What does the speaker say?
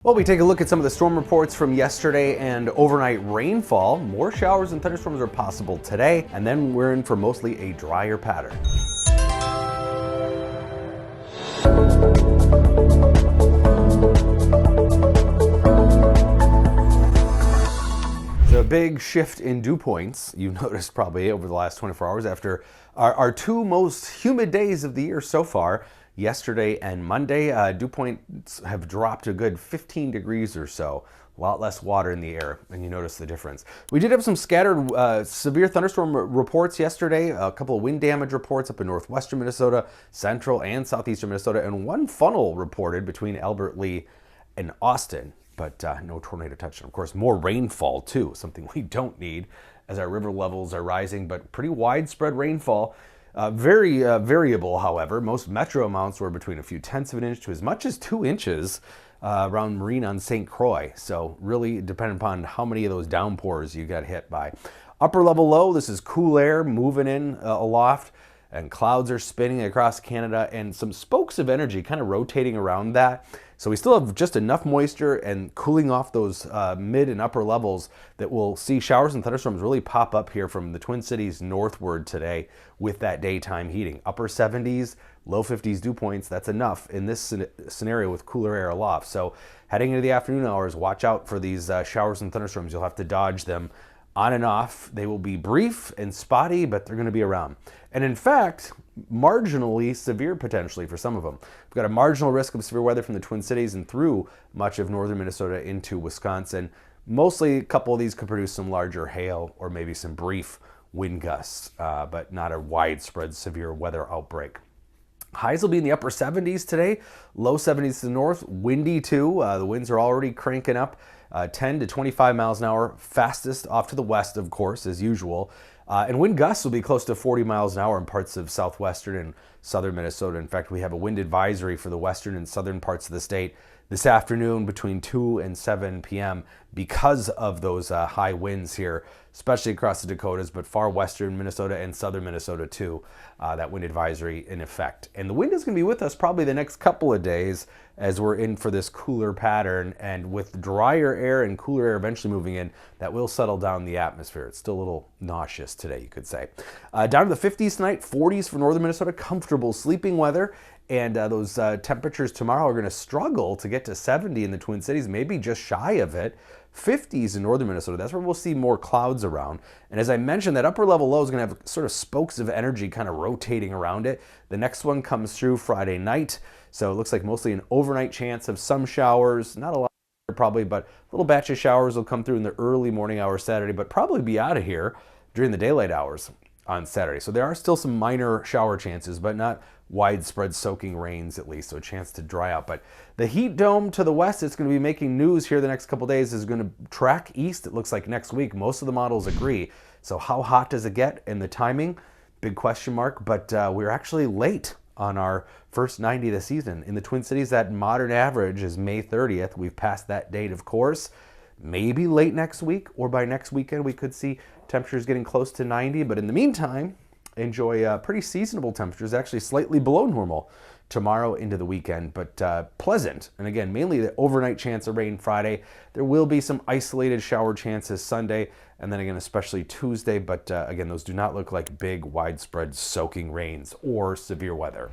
Well, we take a look at some of the storm reports from yesterday and overnight rainfall. More showers and thunderstorms are possible today, and then we're in for mostly a drier pattern. So a big shift in dew points, you noticed probably over the last 24 hours after our two most humid days of the year so far. Yesterday and Monday, dew points have dropped a good 15 degrees or so. A lot less water in the air, and you notice the difference. We did have some scattered severe thunderstorm reports yesterday, a couple of wind damage reports up in northwestern Minnesota, central and southeastern Minnesota, and one funnel reported between Albert Lea and Austin, but no tornado touch. And of course, more rainfall too, something we don't need as our river levels are rising, but pretty widespread rainfall. Very variable, however. Most metro amounts were between a few tenths of an inch to as much as 2 inches around Marine on St. Croix. So really depending upon how many of those downpours you got hit by. Upper level low, this is cool air moving in aloft, and clouds are spinning across Canada and some spokes of energy kind of rotating around that. So we still have just enough moisture and cooling off those mid and upper levels that we'll see showers and thunderstorms really pop up here from the Twin Cities northward today with that daytime heating. Upper 70s, low 50s dew points, that's enough in this scenario with cooler air aloft. So heading into the afternoon hours, watch out for these showers and thunderstorms. You'll have to dodge them on and off. They will be brief and spotty, but they're going to be around. And in fact, marginally severe potentially for some of them. We've got a marginal risk of severe weather from the Twin Cities and through much of northern Minnesota into Wisconsin. Mostly a couple of these could produce some larger hail or maybe some brief wind gusts, but not a widespread severe weather outbreak. Highs will be in the upper 70s today, low 70s to the north, windy too. The winds are already cranking up 10 to 25 miles an hour, fastest off to the west, of course, as usual. And wind gusts will be close to 40 miles an hour in parts of southwestern and southern Minnesota. In fact, we have a wind advisory for the western and southern parts of the state this afternoon between 2 and 7 p.m. because of those high winds here, especially across the Dakotas, but far western Minnesota and southern Minnesota too, that wind advisory in effect. And the wind is going to be with us probably the next couple of days as we're in for this cooler pattern, and with drier air and cooler air eventually moving in, that will settle down the atmosphere. It's still a little nauseous today, you could say. Down to the 50s tonight, 40s for northern Minnesota, comfortable sleeping weather. And those temperatures tomorrow are going to struggle to get to 70 in the Twin Cities, maybe just shy of it. 50s in northern Minnesota, that's where we'll see more clouds around. And as I mentioned, that upper level low is going to have sort of spokes of energy kind of rotating around it. The next one comes through Friday night. So it looks like mostly an overnight chance of some showers, not a lot probably, but a little batch of showers will come through in the early morning hours Saturday, but probably be out of here during the daylight hours on Saturday. So there are still some minor shower chances, but not widespread soaking rains at least, so a chance to dry out. But the heat dome to the west, it's going to be making news here the next couple days, is going to track east, it looks like next week. Most of the models agree. So how hot does it get, and the timing, big question mark, but we're actually late on our first 90 of the season. In the Twin Cities, that modern average is May 30th. We've passed that date, of course. Maybe late next week or by next weekend we could see temperatures getting close to 90, but in the meantime, enjoy pretty seasonable temperatures, actually slightly below normal tomorrow into the weekend, but pleasant. And again, mainly the overnight chance of rain Friday. There will be some isolated shower chances Sunday, and then again, especially Tuesday, but again, those do not look like big, widespread soaking rains or severe weather.